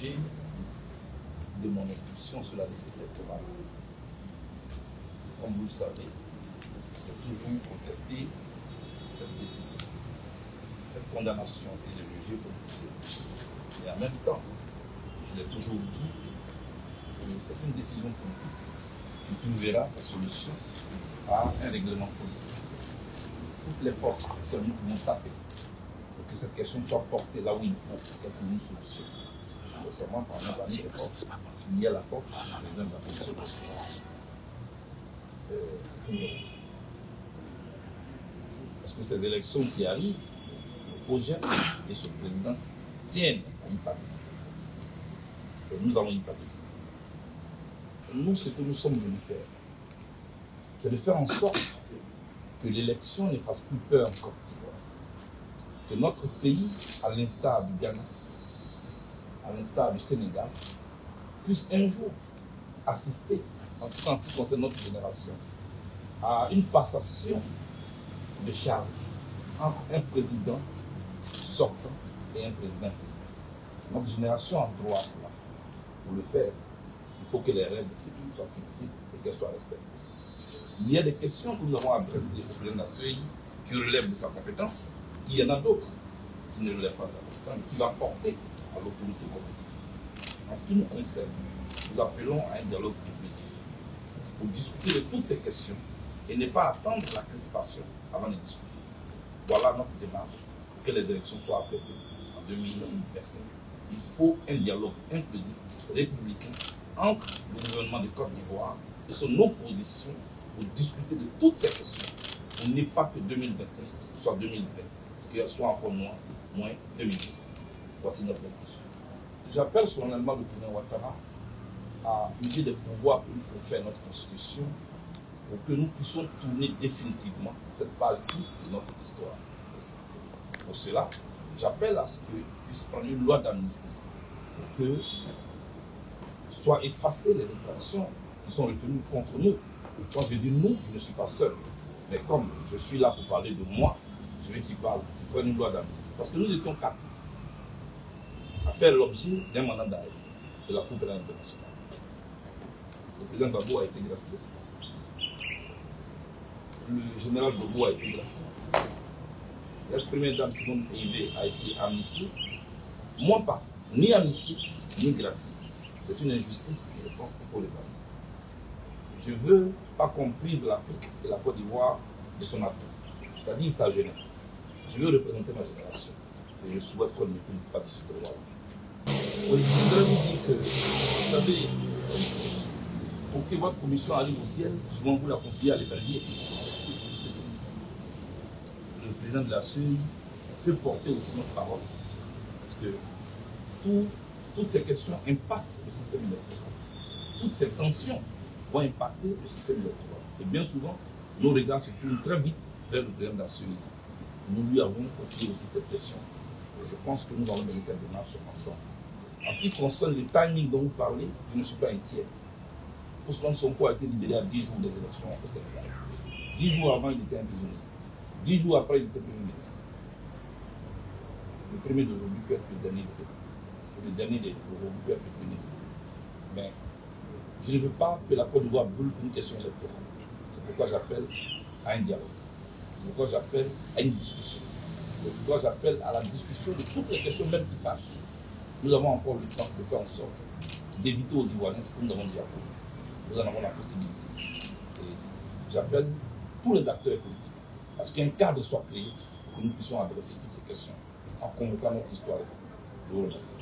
sujet de mon inscription sur la liste électorale. Comme vous le savez, j'ai toujours contesté cette décision. Cette condamnation est jugée politique. Et en même temps, je l'ai toujours dit, que c'est une décision politique qui trouvera sa solution à un règlement politique. Toutes les portes que nous pouvons taper pour que cette question soit portée là où il faut qu'elle trouve une solution. Notamment par exemple, il y a la porte du président de la commission de l'État. C'est une parce que ces élections qui arrivent, le projet et ce président tiennent à y participer. Et nous allons y participer. Nous, ce que nous sommes venus faire, c'est de faire en sorte que l'élection ne fasse plus peur en Côte d'Ivoire. Que notre pays, à l'instar du Ghana, à l'instar du Sénégal, puisse un jour assister, en tout cas en ce qui concerne notre génération, à une passation de charge entre un président sortant et un président. Notre génération a droit à cela. Pour le faire, il faut que les règles soient fixées et qu'elles soient respectées. Il y a des questions que nous avons adressées au président de la CEI qui relèvent de sa compétence. Il y en a d'autres qui ne relèvent pas de sa compétence, qui va porter à l'autorité compétente. En ce qui nous concerne, nous appelons à un dialogue inclusif pour discuter de toutes ces questions et ne pas attendre la crispation avant de discuter. Voilà notre démarche pour que les élections soient apaisées en 2025. Il faut un dialogue inclusif, républicain, entre le gouvernement de Côte d'Ivoire et son opposition pour discuter de toutes ces questions. Pour ne pas que 2025 soit 2020, qu'il soit encore moins 2010. Voici notre démarche. J'appelle solennellement le président Ouattara à user des pouvoirs que nous confère notre constitution pour que nous puissions tourner définitivement cette page triste de notre histoire. Pour cela, j'appelle à ce qu'il puisse prendre une loi d'amnistie pour que soient effacées les infractions qui sont retenues contre nous. Quand je dis nous, je ne suis pas seul. Mais comme je suis là pour parler de moi, je veux qu'il parle, qu'il prenne une loi d'amnistie. Parce que nous étions 4 à faire l'objet d'un mandat d'arrêt de la Cour pénale internationale. Le président Gbagbo a été gracié. Le général Gbagbo a été gracié. L'ex-première dame Simone Veil a été amnistiée. Moi pas, ni amnistiée, ni graciée. C'est une injustice que je pense qu'il faut le parler. Je ne veux pas qu'on prive l'Afrique et la Côte d'Ivoire de son atout, c'est-à-dire sa jeunesse. Je veux représenter ma génération et je souhaite qu'on ne me prive pas de ce droit. Je voudrais vous dire que, vous savez, pour que votre commission arrive au ciel, souvent vous la confiez à l'épervier. Le président de la CEI peut porter aussi notre parole, parce que toutes ces questions impactent le système électoral. Toutes ces tensions vont impacter le système électoral. Et bien souvent, nos regards se tournent très vite vers le président de la CEI. Nous lui avons confié aussi cette question. Et je pense que nous allons mener cette démarche ensemble. En ce qui concerne le timing dont vous parlez, je ne suis pas inquiet. Ousmane Sonko a été libéré à 10 jours des élections au Sénégal. 10 jours avant, il était un prisonnier. 10 jours après, il était premier ministre. Le premier d'aujourd'hui peut être le dernier de vous. Et le dernier d'aujourd'hui peut être le premier de vous. Mais je ne veux pas que la Côte d'Ivoire brûle pour une question électorale. C'est pourquoi j'appelle à un dialogue. C'est pourquoi j'appelle à une discussion. C'est pourquoi j'appelle à la discussion de toutes les questions, même qui fâchent. Nous avons encore le temps de faire en sorte d'éviter aux Ivoiriens ce que nous avons dit à vous. Nous en avons la possibilité. Et j'appelle tous les acteurs politiques, parce qu'un cadre soit créé pour que nous puissions adresser toutes ces questions en convoquant notre histoire. Je vous remercie.